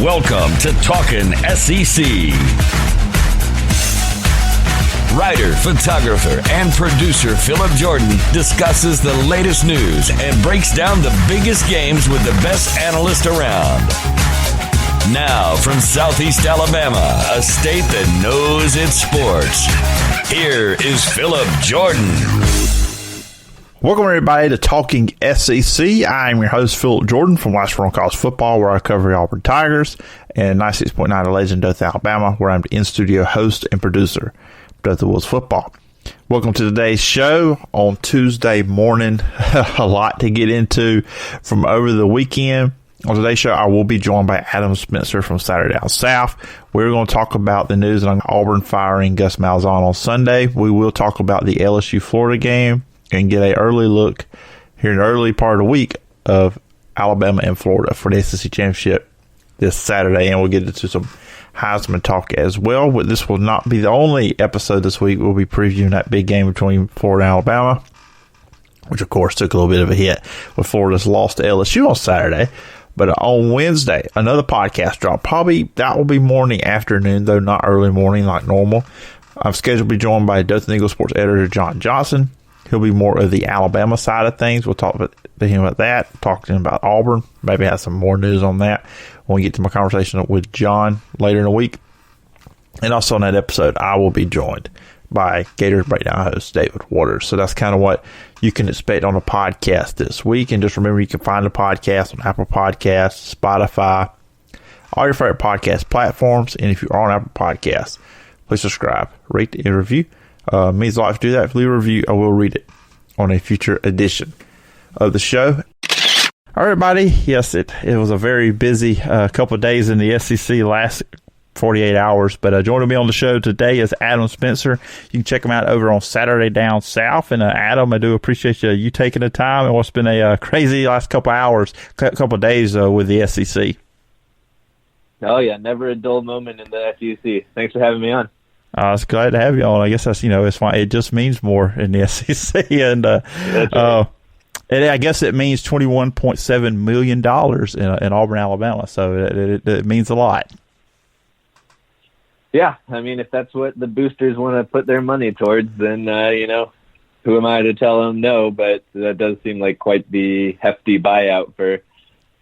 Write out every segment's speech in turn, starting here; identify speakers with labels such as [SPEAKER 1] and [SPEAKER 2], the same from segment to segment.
[SPEAKER 1] Welcome to Talkin' SEC. Writer, photographer, and producer Phillip Jordan discusses the latest news and breaks down the biggest games with the best analysts around. Now, from Southeast Alabama, a state that knows its sports, here is Phillip Jordan.
[SPEAKER 2] Welcome, everybody, to Talking SEC. I'm your host, Phillip Jordan from Last Word on College Football, where I cover the Auburn Tigers, and 96.9 The Legend, Dothan, Alabama, where I'm the in-studio host and producer of Dothan Wolves Football. Welcome to today's show on Tuesday morning. A lot to get into from over the weekend. On today's show, I will be joined by Adam Spencer from Saturday Down South. We're going to talk about the news on Auburn firing Gus Malzahn on Sunday. We will talk about the LSU-Florida game and get an early look here in the early part of the week of Alabama and Florida for the SEC Championship this Saturday. And we'll get into some Heisman talk as well. But this will not be the only episode this week. We'll be previewing that big game between Florida and Alabama, which, of course, took a little bit of a hit with Florida's loss to LSU on Saturday. But on Wednesday, another podcast drop. Probably that will be morning, afternoon, though not early morning like normal. I'm scheduled to be joined by Dothan Eagle sports editor John Johnson. He'll be more of the Alabama side of things. We'll talk to him about that, talk to him about Auburn, maybe have some more news on that when we get to my conversation with John later in the week. And also on that episode, I will be joined by Gators Breakdown host David Waters. So that's kind of what you can expect on the podcast this week. And just remember, you can find the podcast on Apple Podcasts, Spotify, all your favorite podcast platforms. And if you're on Apple Podcasts, please subscribe, rate, and review. Means a lot to do that. If you leave a review, I will read it on a future edition of the show. All right, everybody. Yes, it was a very busy couple of days in the SEC last 48 hours. But joining me on the show today is Adam Spencer. You can check him out over on Saturday Down South. And Adam, I do appreciate you taking the time and what's been a crazy last couple of hours, couple of days with the SEC.
[SPEAKER 3] Oh, yeah. Never a dull moment in the SEC. Thanks for having me on.
[SPEAKER 2] I was glad to have you on. I guess that's, it's fine. It just means more in the SEC. And I guess it means $21.7 million in Auburn, Alabama. So it means a lot.
[SPEAKER 3] Yeah. I mean, if that's what the boosters want to put their money towards, then, who am I to tell them no? But that does seem like quite the hefty buyout for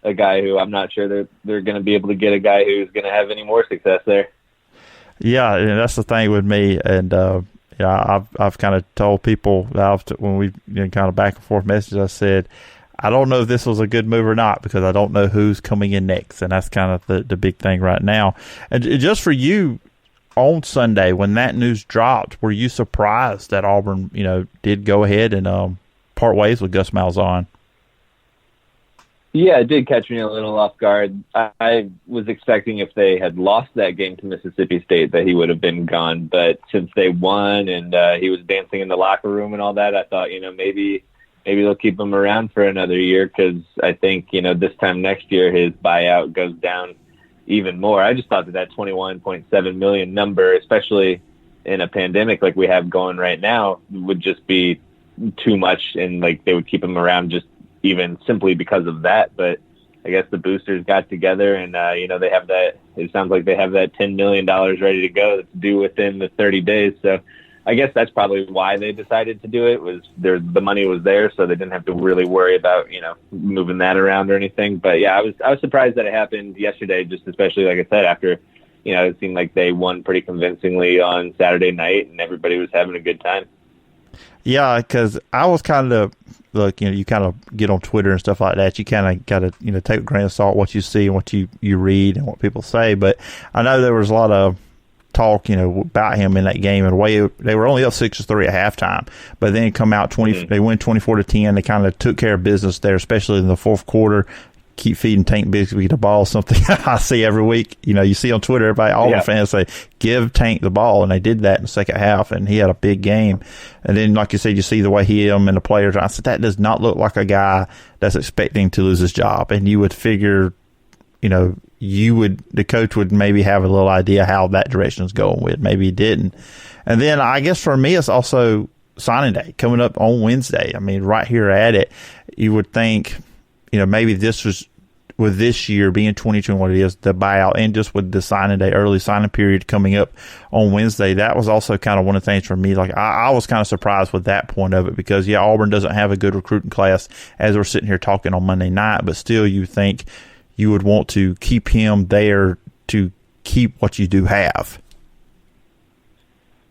[SPEAKER 3] a guy who I'm not sure they're going to be able to get a guy who's going to have any more success there.
[SPEAKER 2] Yeah, and that's the thing with me, and I've kind of told people when we kind of back and forth messages, I said, I don't know if this was a good move or not because I don't know who's coming in next, and that's kind of the big thing right now. And just for you, on Sunday when that news dropped, were you surprised that Auburn, did go ahead and part ways with Gus Malzahn?
[SPEAKER 3] Yeah, it did catch me a little off guard. I was expecting if they had lost that game to Mississippi State that he would have been gone. But since they won and he was dancing in the locker room and all that, I thought, maybe they'll keep him around for another year because I think, this time next year his buyout goes down even more. I just thought that $21.7 million number, especially in a pandemic like we have going right now, would just be too much, and they would keep him around just even simply because of that. But I guess the boosters got together and, they have that, it sounds like they have that $10 million ready to go that's due within the 30 days. So I guess that's probably why they decided to do it, was the money was there. So they didn't have to really worry about, moving that around or anything. But yeah, I was surprised that it happened yesterday, just especially, like I said, after, it seemed like they won pretty convincingly on Saturday night and everybody was having a good time.
[SPEAKER 2] Yeah, because I was kind of, look, you kind of get on Twitter and stuff like that. You kind of got to, take a grain of salt what you see and what you read and what people say. But I know there was a lot of talk, about him in that game. And the way they were only up 6-3 at halftime, but then come out 20. They win 24-10. They kind of took care of business there, especially in the fourth quarter. Keep feeding Tank Bigsby the ball, something I see every week. You see on Twitter, everybody, all the fans say, give Tank the ball. And they did that in the second half, and he had a big game. And then, like you said, you see the way him and the players. I said, that does not look like a guy that's expecting to lose his job. And you would figure, the coach would maybe have a little idea how that direction is going with. Maybe he didn't. And then I guess for me, it's also signing day coming up on Wednesday. I mean, right here at it, you would think, maybe this was with this year being 2020 what it is, the buyout, and just with the signing day, early signing period coming up on Wednesday, that was also kind of one of the things for me. Like I was kind of surprised with that point of it because, yeah, Auburn doesn't have a good recruiting class as we're sitting here talking on Monday night, but still you think you would want to keep him there to keep what you do have.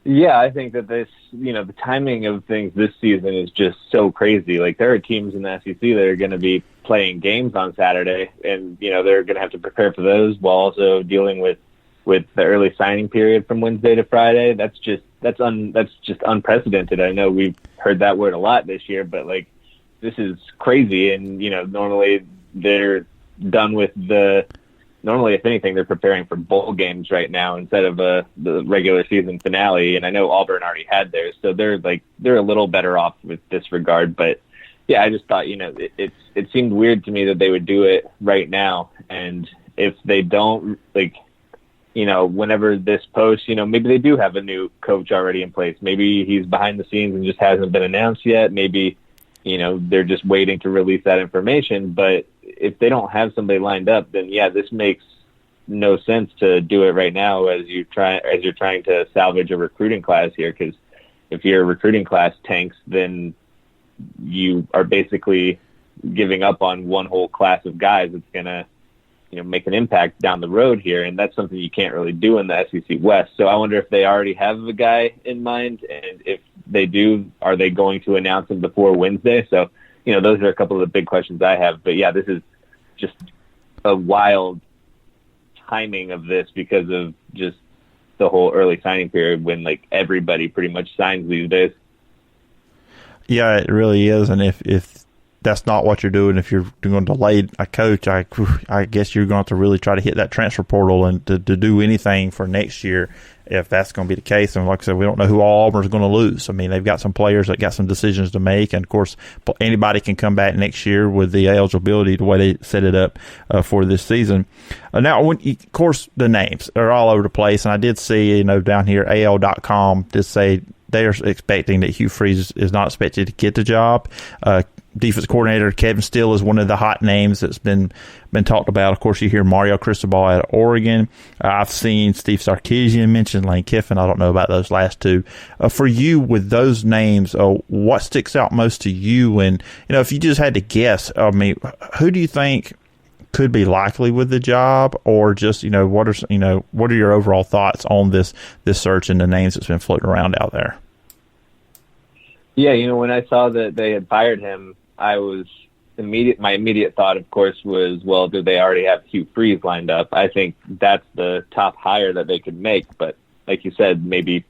[SPEAKER 3] Yeah, I think that this, the timing of things this season is just so crazy. Like there are teams in the SEC that are going to be playing games on Saturday, and they're going to have to prepare for those while also dealing with the early signing period from Wednesday to Friday. That's just unprecedented. I know we've heard that word a lot this year, but like this is crazy. And normally they're done with Normally, if anything, they're preparing for bowl games right now instead of the regular season finale. And I know Auburn already had theirs, so they're a little better off with this regard. But yeah, I just thought it seemed weird to me that they would do it right now. And if they don't, whenever this post, maybe they do have a new coach already in place. Maybe he's behind the scenes and just hasn't been announced yet. Maybe they're just waiting to release that information. But if they don't have somebody lined up, then yeah, this makes no sense to do it right now as you're trying to salvage a recruiting class here. Because if your recruiting class tanks, then you are basically giving up on one whole class of guys that's gonna make an impact down the road here, and that's something you can't really do in the SEC West. So I wonder if they already have a guy in mind, and if they do, are they going to announce him before Wednesday? So those are a couple of the big questions I have. But yeah, this is just a wild timing of this because of just the whole early signing period when everybody pretty much signs these days.
[SPEAKER 2] Yeah, it really is. And if that's not what you're doing, if you're going to delay a coach, I guess you're going to have to really try to hit that transfer portal and to do anything for next year if that's going to be the case. And like I said, we don't know who all Auburn's going to lose. I mean, they've got some players that got some decisions to make. And, of course, anybody can come back next year with the eligibility the way they set it up for this season. Now, of course, the names are all over the place. And I did see, down here, AL.com did say they are expecting that Hugh Freeze is not expected to get the job. Defense coordinator Kevin Steele is one of the hot names that's been talked about. Of course, you hear Mario Cristobal out of Oregon. I've seen Steve Sarkisian mention, Lane Kiffin. I don't know about those last two. For you, with those names, what sticks out most to you? And if you just had to guess, I mean, who do you think could be likely with the job, or just what are your overall thoughts on this search and the names that's been floating around out there?
[SPEAKER 3] Yeah, when I saw that they had fired him, my immediate thought, of course, was, well, do they already have Hugh Freeze lined up? I think that's the top hire that they could make. But like you said, maybe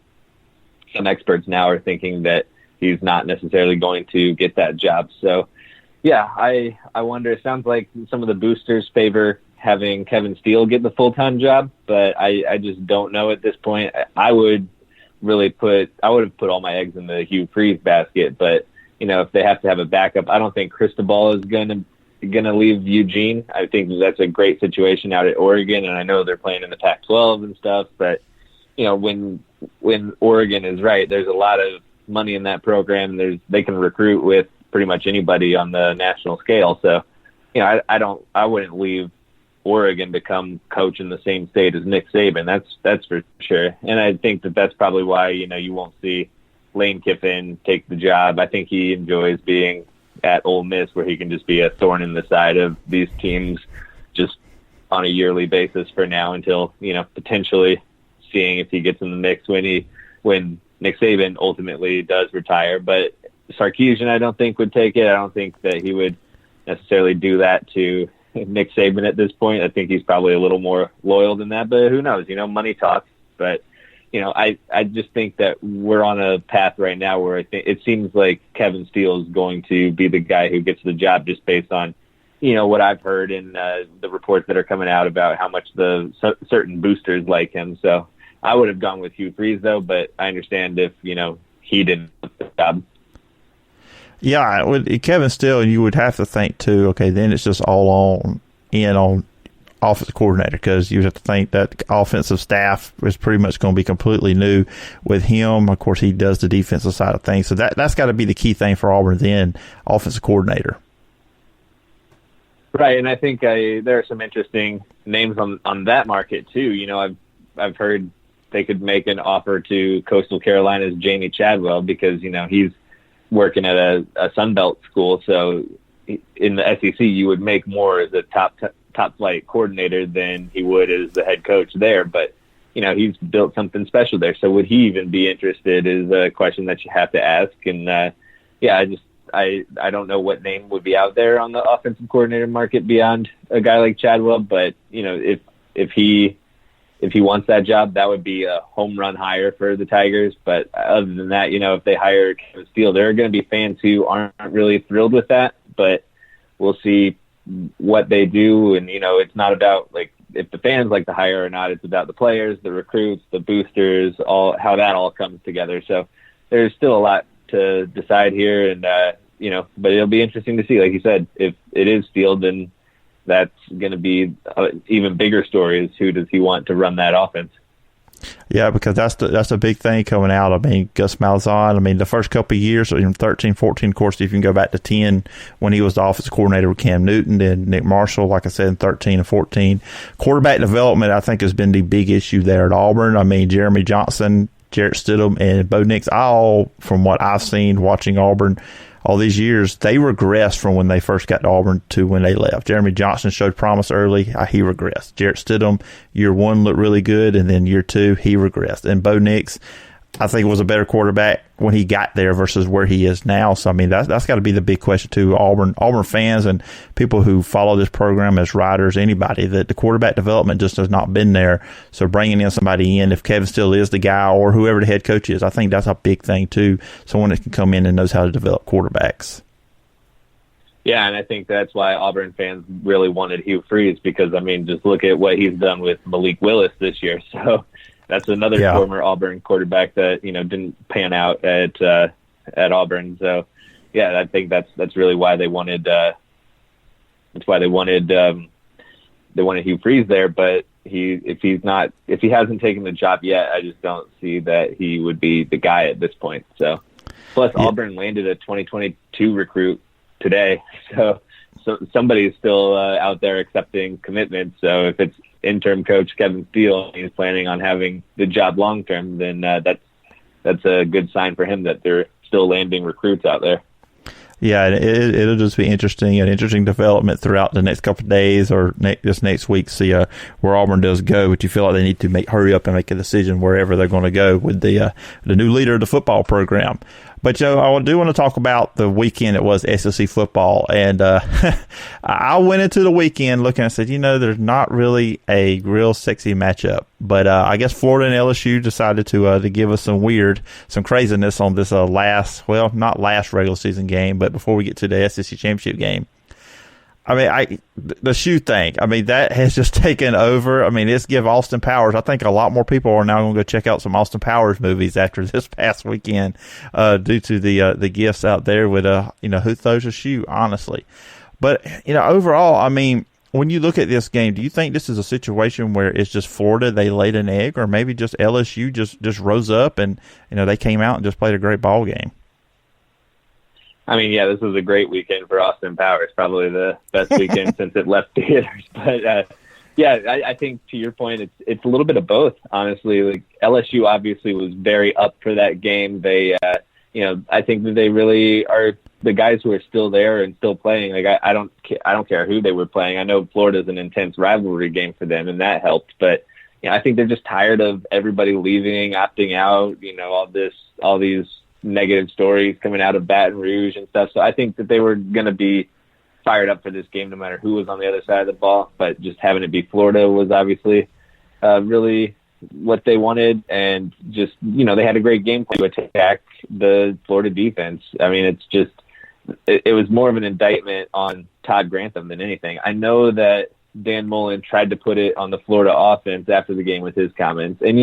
[SPEAKER 3] some experts now are thinking that he's not necessarily going to get that job. So, yeah, I wonder. It sounds like some of the boosters favor having Kevin Steele get the full-time job, but I just don't know at this point. I would have put all my eggs in the Hugh Freeze basket, but if they have to have a backup, I don't think Cristobal is gonna leave Eugene. I think that's a great situation out at Oregon, and I know they're playing in the Pac-12 and stuff, but when Oregon is right, there's a lot of money in that program. They can recruit with pretty much anybody on the national scale. So I wouldn't leave Oregon to come coach in the same state as Nick Saban. That's for sure. And I think that's probably why, you won't see Lane Kiffin take the job. I think he enjoys being at Ole Miss, where he can just be a thorn in the side of these teams just on a yearly basis for now until, potentially seeing if he gets in the mix when Nick Saban ultimately does retire. But Sarkisian, I don't think would take it. I don't think that he would necessarily do that to Nick Saban at this point. I think he's probably a little more loyal than that, but who knows? Money talks. But I just think that we're on a path right now where I think it seems like Kevin Steele is going to be the guy who gets the job, just based on what I've heard in the reports that are coming out about how much the certain boosters like him. So I would have gone with Hugh Freeze though, but I understand if he didn't get the job.
[SPEAKER 2] Yeah, with Kevin Steele, you would have to think too, okay, then it's just all on offensive coordinator, because you have to think that the offensive staff is pretty much going to be completely new with him. Of course, he does the defensive side of things. So that's got to be the key thing for Auburn then, offensive coordinator.
[SPEAKER 3] Right, and I think there are some interesting names on that market too. You know, I've heard they could make an offer to Coastal Carolina's Jamie Chadwell because, you know, he's working at a Sun Belt school. So in the SEC, you would make more as a top flight coordinator than he would as the head coach there. But, you know, he's built something special there. So would he even be interested is a question that you have to ask. And I don't know what name would be out there on the offensive coordinator market beyond a guy like Chadwell. But, you know, if he wants that job, that would be a home run hire for the Tigers. But other than that, you know, if they hire Kevin Steele, there are going to be fans who aren't really thrilled with that. But we'll see what they do. And, you know, it's not about, like, if the fans like the hire or not. It's about the players, the recruits, the boosters, how that all comes together. So there's still a lot to decide here. And, you know, but it'll be interesting to see. Like you said, if it is Steele, then that's going to be an even bigger story is who does he want to run that offense.
[SPEAKER 2] Yeah, because that's a big thing coming out. I mean, Gus Malzahn, I mean, the first couple of years, in 13, 14, of course, if you can go back to 10, when he was the offensive coordinator with Cam Newton and Nick Marshall, like I said, in 13 and 14. Quarterback development, I think, has been the big issue there at Auburn. I mean, Jeremy Johnson, Jarrett Stidham, and Bo Nix, all, from what I've seen watching Auburn all these years, they regressed from when they first got to Auburn to when they left. Jeremy Johnson showed promise early. He regressed. Jarrett Stidham, year one, looked really good, and then year two, he regressed. And Bo Nix, I think, was a better quarterback when he got there versus where he is now. So, I mean, that's got to be the big question to Auburn fans and people who follow this program as writers, anybody, that the quarterback development just has not been there. So bringing in somebody in, if Kevin Steele is the guy or whoever the head coach is, I think that's a big thing too. Someone that can come in and knows how to develop quarterbacks.
[SPEAKER 3] Yeah, and I think that's why Auburn fans really wanted Hugh Freeze because, I mean, just look at what he's done with Malik Willis this year. So that's another former Auburn quarterback that, you know, didn't pan out at Auburn. So, yeah, I think that's really why they wanted they wanted Hugh Freeze there. But if he hasn't taken the job yet, I just don't see that he would be the guy at this point. So, plus Auburn landed a 2022 recruit today, so somebody's still out there accepting commitments. So if it's interim coach Kevin Steele and he's planning on having the job long term, then that's a good sign for him that they're still landing recruits out there.
[SPEAKER 2] Yeah, it'll just be an interesting development throughout the next couple of days or this next week. See where Auburn does go, but you feel like they need to hurry up and make a decision wherever they're going to go with the new leader of the football program. But, Joe, I do want to talk about the weekend. It was SEC football. And I went into the weekend looking and said, you know, there's not really a real sexy matchup. But I guess Florida and LSU decided to give us some craziness on this not last regular season game, but before we get to the SEC championship game. I mean, the shoe thing, I mean, that has just taken over. I mean, it's give Austin Powers. I think a lot more people are now going to go check out some Austin Powers movies after this past weekend due to the gifts out there with, who throws a shoe, honestly. But, overall, I mean, when you look at this game, do you think this is a situation where it's just Florida, they laid an egg, or maybe just LSU just rose up and, they came out and just played a great ball game?
[SPEAKER 3] I mean, yeah, this was a great weekend for Austin Powers, probably the best weekend since it left theaters. But, I think to your point, it's a little bit of both, honestly. Like LSU obviously was very up for that game. They, I think that they really are the guys who are still there and still playing. Like I don't care who they were playing. I know Florida's an intense rivalry game for them, and that helped. But I think they're just tired of everybody leaving, opting out. All these negative stories coming out of Baton Rouge and stuff. So I think that they were going to be fired up for this game no matter who was on the other side of the ball. But just having it be Florida was obviously really what they wanted. And just, they had a great game plan to attack the Florida defense. I mean, it was more of an indictment on Todd Grantham than anything. I know that Dan Mullen tried to put it on the Florida offense after the game with his comments. And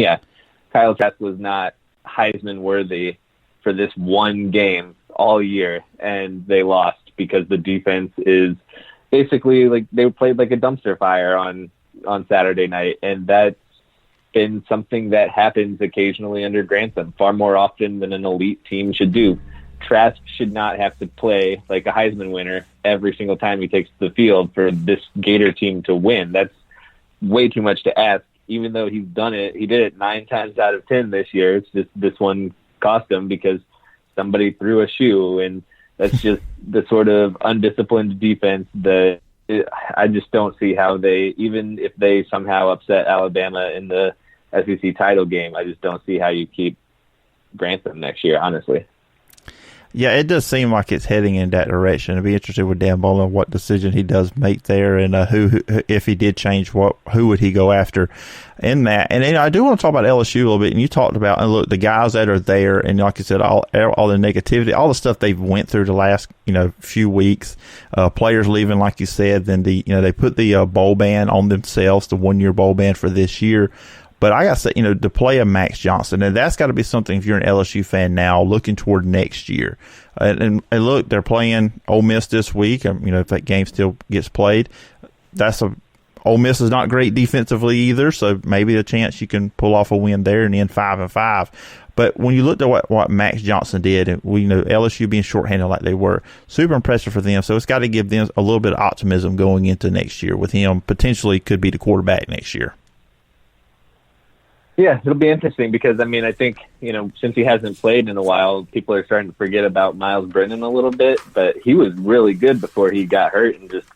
[SPEAKER 3] Kyle Trask was not Heisman worthy for this one game all year, and they lost because the defense is basically like they played like a dumpster fire on Saturday night, and that's been something that happens occasionally under Grantham, far more often than an elite team should do. Trask should not have to play like a Heisman winner every single time he takes the field for this Gator team to win. That's way too much to ask, even though he's done it. He did it 9 times out of 10 this year. It's just this one cost him because somebody threw a shoe, and that's just the sort of undisciplined defense that I just don't see how they, even if they somehow upset Alabama in the SEC title game, I just don't see how you keep Grantham next year, honestly.
[SPEAKER 2] Yeah, it does seem like it's heading in that direction. I'd be interested with Dan Mullen what decision he does make there, and who if he did change, who would he go after in that. And I do want to talk about LSU a little bit. And you talked about, and look, the guys that are there, and like you said, all the negativity, all the stuff they've went through the last few weeks. Players leaving, like you said. Then they put the bowl ban on themselves, the 1-year bowl ban for this year. But I got to say, to play a Max Johnson, and that's got to be something if you're an LSU fan now looking toward next year. And look, they're playing Ole Miss this week. If that game still gets played, Ole Miss is not great defensively either, so maybe a chance you can pull off a win there and end 5-5. But when you looked at what Max Johnson did, and we know LSU being shorthanded like they were, super impressive for them. So it's got to give them a little bit of optimism going into next year with him potentially could be the quarterback next year.
[SPEAKER 3] Yeah, it'll be interesting because, I think, since he hasn't played in a while, people are starting to forget about Miles Brennan a little bit, but he was really good before he got hurt and just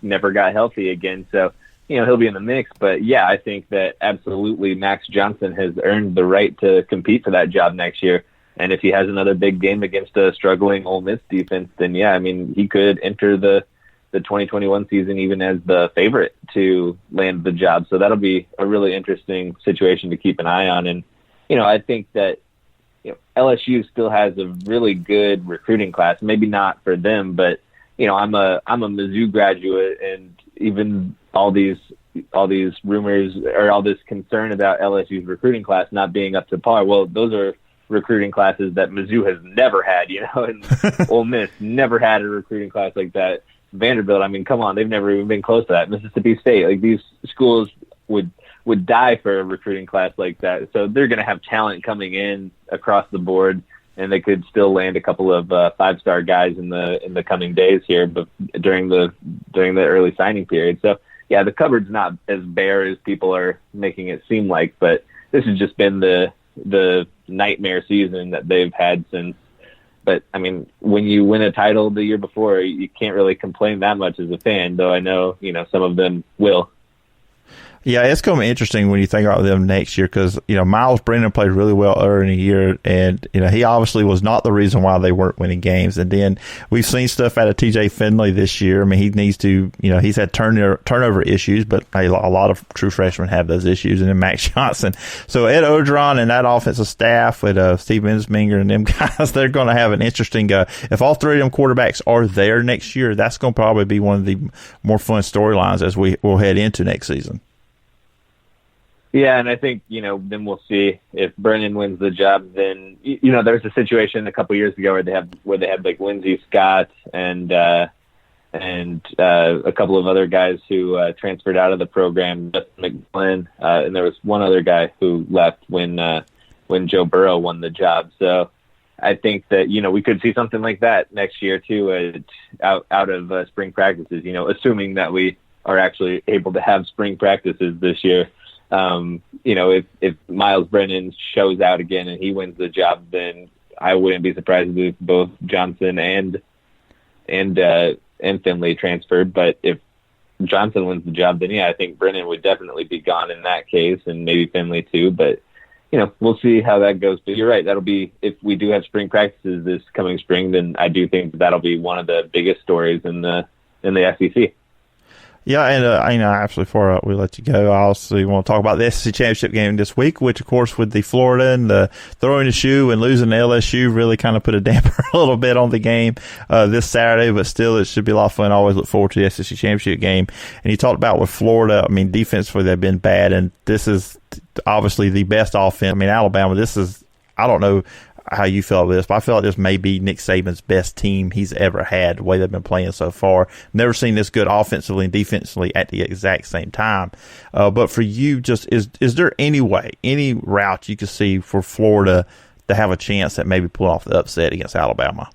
[SPEAKER 3] never got healthy again. So, he'll be in the mix. But, yeah, I think that absolutely Max Johnson has earned the right to compete for that job next year. And if he has another big game against a struggling Ole Miss defense, then, yeah, he could enter the 2021 season even as the favorite to land the job. So that'll be a really interesting situation to keep an eye on. And, I think that, LSU still has a really good recruiting class, maybe not for them, but, I'm a Mizzou graduate, and even all these rumors or all this concern about LSU's recruiting class not being up to par. Well, those are recruiting classes that Mizzou has never had, and Ole Miss never had a recruiting class like that. Vanderbilt, come on, they've never even been close to that. Mississippi State, like these schools would die for a recruiting class like that. So they're going to have talent coming in across the board, and they could still land a couple of 5-star guys in the coming days here, but during the early signing period. So yeah, the cupboard's not as bare as people are making it seem like, but this has just been the nightmare season that they've had since. But, when you win a title the year before, you can't really complain that much as a fan, though I know, some of them will.
[SPEAKER 2] Yeah, it's going to be interesting when you think about them next year because, Miles Brennan played really well early in the year, and, he obviously was not the reason why they weren't winning games. And then we've seen stuff out of TJ Finley this year. He needs to, he's had turnover issues, but a lot of true freshmen have those issues. And then Max Johnson. So Ed Orgeron and that offensive staff with Steve Ensminger and them guys, they're going to have an interesting if all three of them quarterbacks are there next year, that's going to probably be one of the more fun storylines as we'll head into next season.
[SPEAKER 3] Yeah, and I think, then we'll see if Brennan wins the job. Then, there's a situation a couple years ago where they had like Lindsey Scott and a couple of other guys who transferred out of the program, Justin McGlynn, and there was one other guy who left when Joe Burrow won the job. So I think that, we could see something like that next year too, out of spring practices, assuming that we are actually able to have spring practices this year. If Miles Brennan shows out again and he wins the job, then I wouldn't be surprised if both Johnson and Finley transferred. But if Johnson wins the job, then yeah, I think Brennan would definitely be gone in that case, and maybe Finley too. But we'll see how that goes. But you're right, that'll be, if we do have spring practices this coming spring, then I do think that'll be one of the biggest stories in the SEC.
[SPEAKER 2] Yeah, and actually, before we let you go, I also want to talk about the SEC Championship game this week, which, of course, with the Florida and the throwing the shoe and losing to LSU really kind of put a damper a little bit on the game this Saturday, but still, it should be a lot of fun. I always look forward to the SEC Championship game. And you talked about with Florida, defensively, they've been bad, and this is obviously the best offense. Alabama, I don't know how you feel about this, but I feel like this may be Nick Saban's best team he's ever had, the way they've been playing so far. Never seen this good offensively and defensively at the exact same time. But for you, just is there any route you could see for Florida to have a chance at maybe pulling off the upset against Alabama?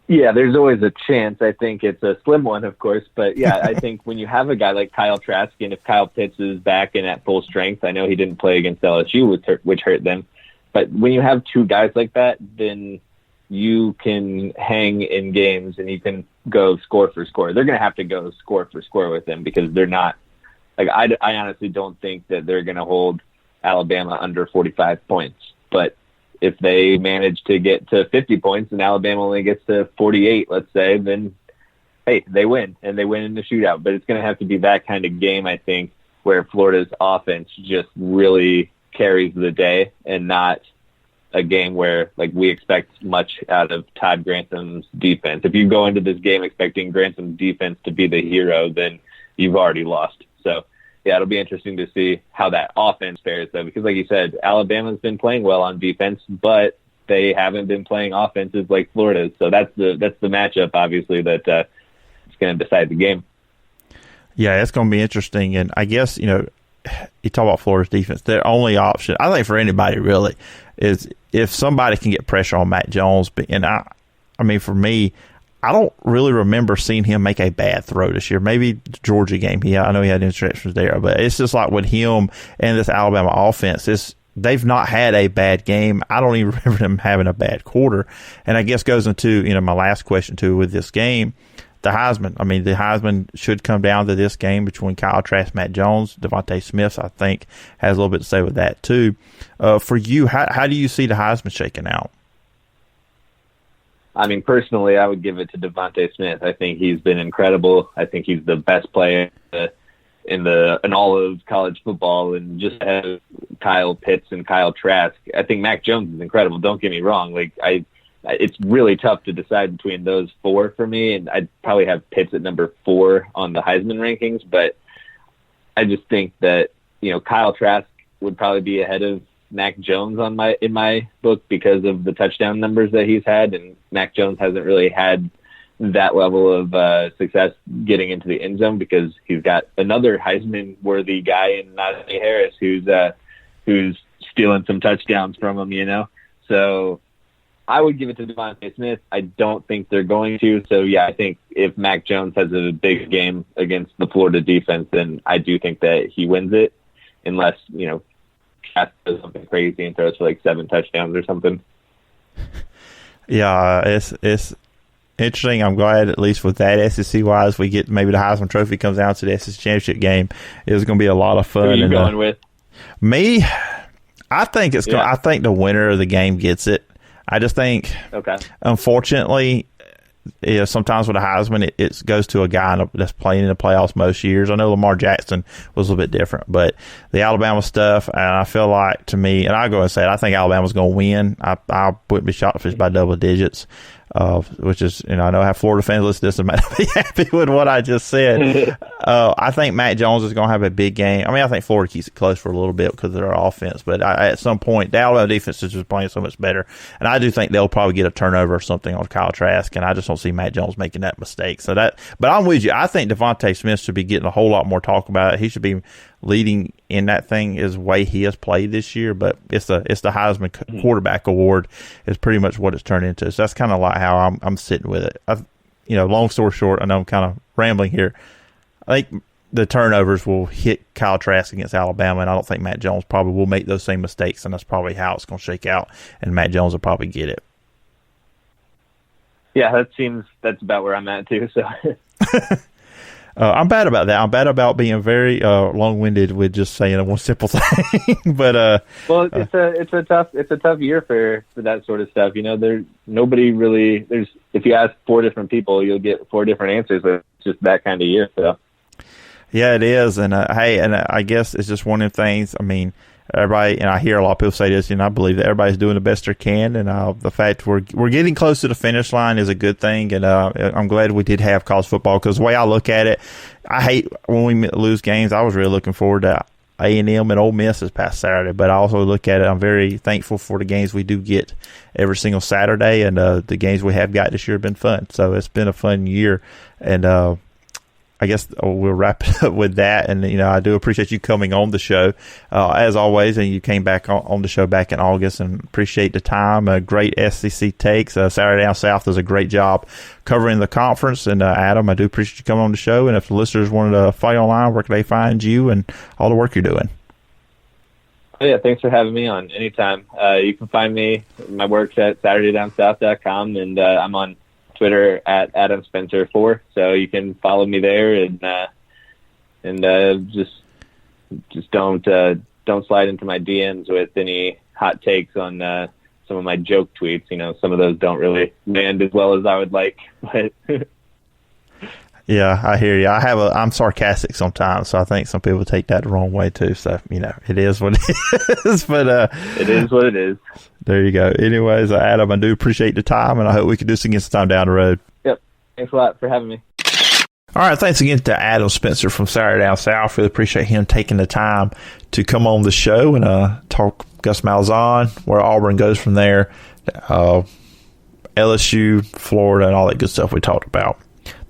[SPEAKER 3] Yeah, there's always a chance. I think it's a slim one, of course. But, yeah, I think when you have a guy like Kyle Trask, and if Kyle Pitts is back and at full strength, I know he didn't play against LSU, which hurt them. But when you have two guys like that, then you can hang in games and you can go score for score. They're going to have to go score for score with them because they're not – like I honestly don't think that they're going to hold Alabama under 45 points. But if they manage to get to 50 points and Alabama only gets to 48, let's say, then, hey, they win, and they win in the shootout. But it's going to have to be that kind of game, I think, where Florida's offense just really carries the day and not a game where, like, we expect much out of Todd Grantham's defense. If you go into this game expecting Grantham's defense to be the hero, then you've already lost. So, yeah, it'll be interesting to see how that offense fares, though, because, like you said, Alabama's been playing well on defense, but they haven't been playing offenses like Florida's. So that's the matchup, obviously, that is going to decide the game.
[SPEAKER 2] Yeah, it's going to be interesting. And I guess, you talk about Florida's defense, their only option, I think for anybody really, is if somebody can get pressure on Mac Jones. And I mean, for me, I don't really remember seeing him make a bad throw this year. Maybe the Georgia game. Yeah, I know he had interceptions there, but it's just like with him and this Alabama offense, they've not had a bad game. I don't even remember them having a bad quarter. And I guess goes into, my last question too with this game, the Heisman. I mean, the Heisman should come down to this game between Kyle Trask, Matt Jones. Devontae Smith, I think, has a little bit to say with that too. For you, how do you see the Heisman shaking out?
[SPEAKER 3] I mean, personally, I would give it to Devontae Smith. I think he's been incredible. I think he's the best player in all of college football, and just have Kyle Pitts and Kyle Trask. I think Mac Jones is incredible. Don't get me wrong. It's really tough to decide between those four for me, and I'd probably have Pitts at number 4 on the Heisman rankings. But I just think that Kyle Trask would probably be ahead of Mac Jones in my book because of the touchdown numbers that he's had, and Mac Jones hasn't really had that level of success getting into the end zone because he's got another Heisman-worthy guy in Najee Harris who's stealing some touchdowns from him, So I would give it to Devontae Smith. I don't think they're going to. So, yeah, I think if Mac Jones has a big game against the Florida defense, then I do think that he wins it unless, Trask does something crazy and throws for 7 touchdowns or something.
[SPEAKER 2] Yeah, it's interesting. I'm glad at least with that SEC wise we get maybe the Heisman Trophy comes down to the SEC championship game. It's going to be a lot of fun.
[SPEAKER 3] Who are you going with?
[SPEAKER 2] Me, I think I think the winner of the game gets it. I just think, unfortunately, sometimes with a Heisman, it goes to a guy that's playing in the playoffs most years. I know Lamar Jackson was a little bit different, but the Alabama stuff, and I feel like, to me, and I'll go and say it, I think Alabama's going to win. I wouldn't be shocked if it's by double digits, which is, I know how Florida fans listen to this and might not be happy with what I just said. I think Matt Jones is going to have a big game. I mean, I think Florida keeps it close for a little bit because of their offense, but at some point, the Alabama defense is just playing so much better, and I do think they'll probably get a turnover or something on Kyle Trask, and I just don't see Matt Jones making that mistake. But I'm with you. I think Devontae Smith should be getting a whole lot more talk about it. He should be leading in that thing is the way he has played this year, but it's the Heisman quarterback award is pretty much what it's turned into. So that's kind of like how I'm sitting with it. Long story short, I know I'm kind of rambling here. I think the turnovers will hit Kyle Trask against Alabama, and I don't think Matt Jones probably will make those same mistakes, and that's probably how it's going to shake out, and Matt Jones will probably get it.
[SPEAKER 3] Yeah, that's about where I'm at too. So.
[SPEAKER 2] I'm bad about that. I'm bad about being very long-winded with just saying one simple thing. But
[SPEAKER 3] well, it's a tough year for that sort of stuff. There's nobody really. If you ask 4 different people, you'll get 4 different answers. But it's just that kind of year. So.
[SPEAKER 2] Yeah, it is. And I guess it's just one of the things. I mean, everybody, and I hear a lot of people say this, and I believe that everybody's doing the best they can, and the fact we're getting close to the finish line is a good thing, and I'm glad we did have college football, because the way I look at it, I hate when we lose games. I was really looking forward to A&M and Ole Miss this past Saturday, but I also look at it, I'm very thankful for the games we do get every single Saturday, and the games we have got this year have been fun, so it's been a fun year, and I guess we'll wrap it up with that. And, I do appreciate you coming on the show, as always. And you came back on the show back in August, and appreciate the time. Great SEC takes. Saturday Down South does a great job covering the conference. And, Adam, I do appreciate you coming on the show. And if the listeners wanted to fight online, where can they find you and all the work you're doing?
[SPEAKER 3] Oh, yeah, thanks for having me on anytime. You can find me, my work's at SaturdayDownSouth.com, and I'm on Twitter at AdamSpencer4, so you can follow me there, and just don't slide into my DMs with any hot takes on some of my joke tweets. Some of those don't really land as well as I would like, but
[SPEAKER 2] yeah, I hear you. I'm sarcastic sometimes, so I think some people take that the wrong way too. So, it is what it is. But
[SPEAKER 3] it is what it is.
[SPEAKER 2] There you go. Anyways, Adam, I do appreciate the time, and I hope we can do this again sometime down the road.
[SPEAKER 3] Yep. Thanks a lot for having me.
[SPEAKER 2] All right, thanks again to Adam Spencer from Saturday Down South. Really appreciate him taking the time to come on the show and talk Gus Malzahn, where Auburn goes from there, LSU, Florida, and all that good stuff we talked about.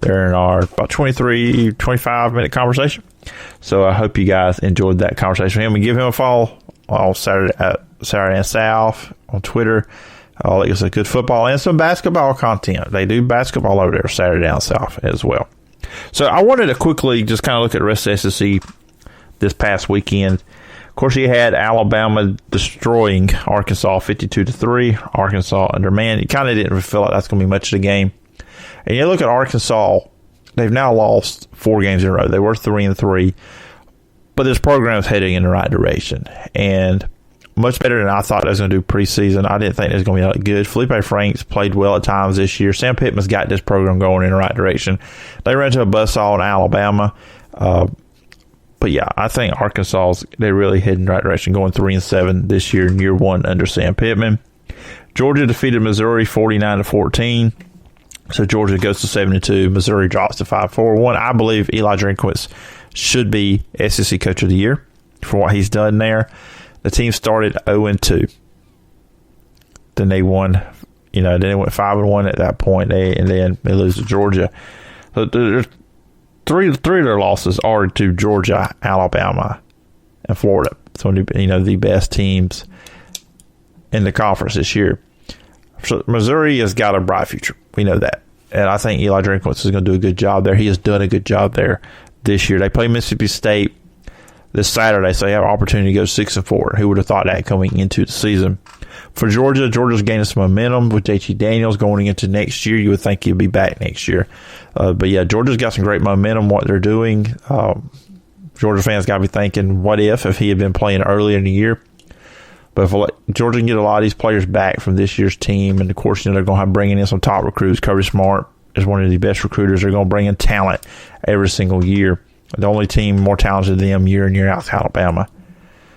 [SPEAKER 2] They're in our about 23, 25-minute conversation. So I hope you guys enjoyed that conversation with him. And give him a follow on Saturday Down South on Twitter. It's a good football and some basketball content. They do basketball over there, Saturday Down South as well. So I wanted to quickly just kind of look at the rest of the SEC this past weekend. Of course, you had Alabama destroying Arkansas 52-3. Arkansas undermanned. You kind of didn't feel like that's going to be much of the game. And you look at Arkansas, they've now lost 4 games in a row. They were 3-3, but this program is heading in the right direction. And much better than I thought it was going to do preseason. I didn't think it was going to be that good. Felipe Franks played well at times this year. Sam Pittman's got this program going in the right direction. They ran into a buzzsaw in Alabama. But yeah, I think Arkansas, they're really heading in the right direction, going 3-7 this year in year 1 under Sam Pittman. Georgia defeated Missouri 49-14. So Georgia goes to 7-2. Missouri drops to 5-4-1. I believe Eli Drinkwitz should be SEC Coach of the Year for what he's done there. The team started 0-2. Then they won. Then they went 5-1 at that point. And then they lose to Georgia. So there's three of their losses are to Georgia, Alabama, and Florida. So the best teams in the conference this year. So Missouri has got a bright future. We know that. And I think Eli Drinkwitz is going to do a good job there. He has done a good job there this year. They play Mississippi State this Saturday, so they have an opportunity to go 6-4. Who would have thought that coming into the season? For Georgia, Georgia's gaining some momentum with JT Daniels going into next year. You would think he'd be back next year. But yeah, Georgia's got some great momentum, what they're doing. Georgia fans got to be thinking, what if he had been playing earlier in the year? But if Georgia can get a lot of these players back from this year's team, and of course, they're going to have bringing in some top recruits. Kirby Smart is one of the best recruiters. They're going to bring in talent every single year. The only team more talented than them year in, year out is Alabama.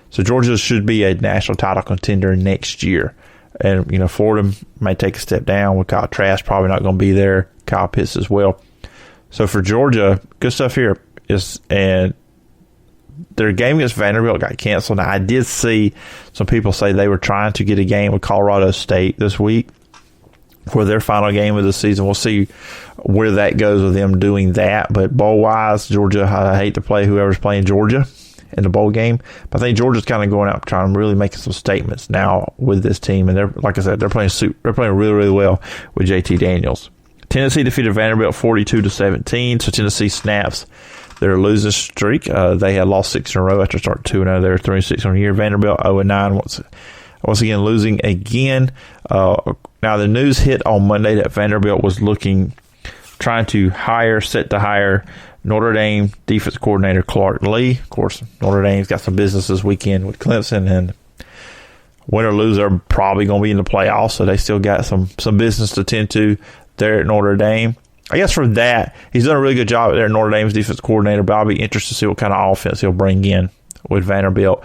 [SPEAKER 2] So Georgia should be a national title contender next year. And, Florida may take a step down with Kyle Trask, probably not going to be there. Kyle Pitts as well. So for Georgia, good stuff here. And their game against Vanderbilt got canceled. Now, I did see some people say they were trying to get a game with Colorado State this week for their final game of the season. We'll see where that goes with them doing that. But bowl-wise, Georgia, I hate to play whoever's playing Georgia in the bowl game. But I think Georgia's kind of going out trying to really making some statements now with this team. And they're, like I said, they're playing really, really well with JT Daniels. Tennessee defeated Vanderbilt 42-17. So Tennessee snaps their losing streak. They had lost 6 in a row after starting 2-0. They're 3-6 on the year. Vanderbilt 0-9 once again losing again. Now the news hit on Monday that Vanderbilt was trying to set to hire Notre Dame defense coordinator Clark Lee. Of course, Notre Dame's got some business this weekend with Clemson, and win or lose, they're probably going to be in the playoffs, so they still got some business to tend to there at Notre Dame. I guess for that, he's done a really good job there at Notre Dame's defense coordinator, but I'll be interested to see what kind of offense he'll bring in with Vanderbilt.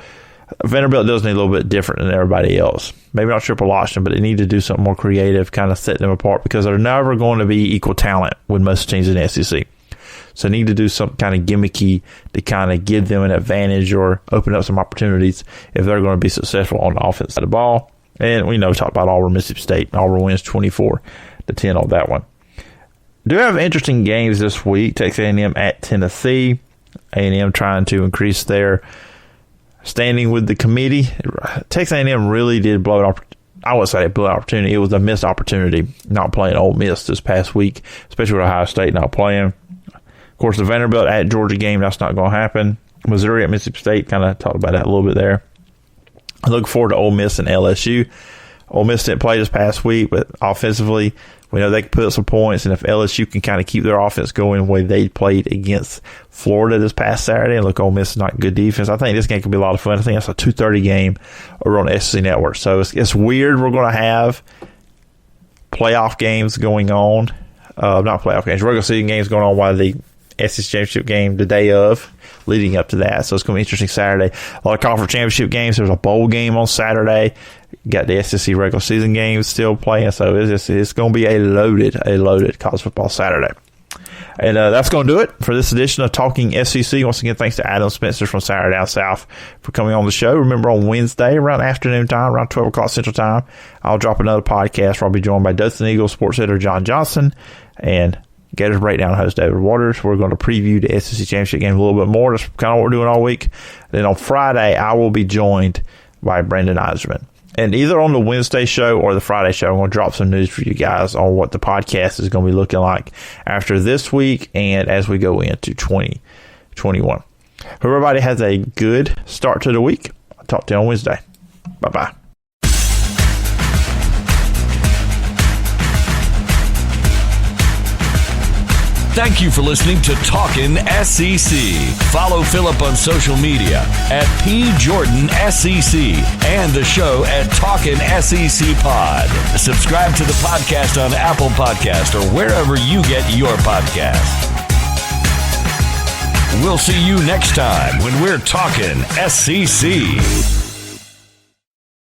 [SPEAKER 2] Vanderbilt does need a little bit different than everybody else. Maybe not triple option, but they need to do something more creative, kind of set them apart, because they're never going to be equal talent with most teams in the SEC. So they need to do something kind of gimmicky to kind of give them an advantage or open up some opportunities if they're going to be successful on the offense side of the ball. And we talked about Auburn, Mississippi State. Auburn wins 24-10 on that one. do have interesting games this week. Texas A&M at Tennessee. A&M trying to increase their standing with the committee. Texas A&M really did blow it up. I wouldn't say they blew an opportunity. It was a missed opportunity not playing Ole Miss this past week, especially with Ohio State not playing. Of course, the Vanderbilt at Georgia game, that's not going to happen. Missouri at Mississippi State, kind of talked about that a little bit there. I look forward to Ole Miss and LSU. Ole Miss didn't play this past week, but offensively, we know they can put up some points, and if LSU can kind of keep their offense going the way they played against Florida this past Saturday, and look, Ole Miss is not good defense, I think this game could be a lot of fun. I think it's a 2:30 game over on the SEC Network. So it's weird we're going to have playoff games going on. Not playoff games, regular season games going on while the SEC Championship game the day of, leading up to that. So it's going to be interesting Saturday. A lot of conference championship games. There's a bowl game on Saturday. Got the SEC regular season games still playing. So it's going to be a loaded college football Saturday. And that's going to do it for this edition of Talking SEC. Once again, thanks to Adam Spencer from Saturday Down South for coming on the show. Remember, on Wednesday, around afternoon time, around 12 o'clock Central Time, I'll drop another podcast where I'll be joined by Dustin Eagle, sports editor John Johnson, and Gators Breakdown host David Waters. We're going to preview the SEC Championship game a little bit more. That's kind of what we're doing all week. Then on Friday, I will be joined by Brandon Eiserman. And either on the Wednesday show or the Friday show, I'm going to drop some news for you guys on what the podcast is going to be looking like after this week and as we go into 2021. Hope everybody has a good start to the week. I'll talk to you on Wednesday. Bye-bye.
[SPEAKER 1] Thank you for listening to Talkin' SEC. Follow Phillip on social media at PJordanSEC and the show at Talkin' SEC Pod. Subscribe to the podcast on Apple Podcast or wherever you get your podcasts. We'll see you next time when we're talking SEC.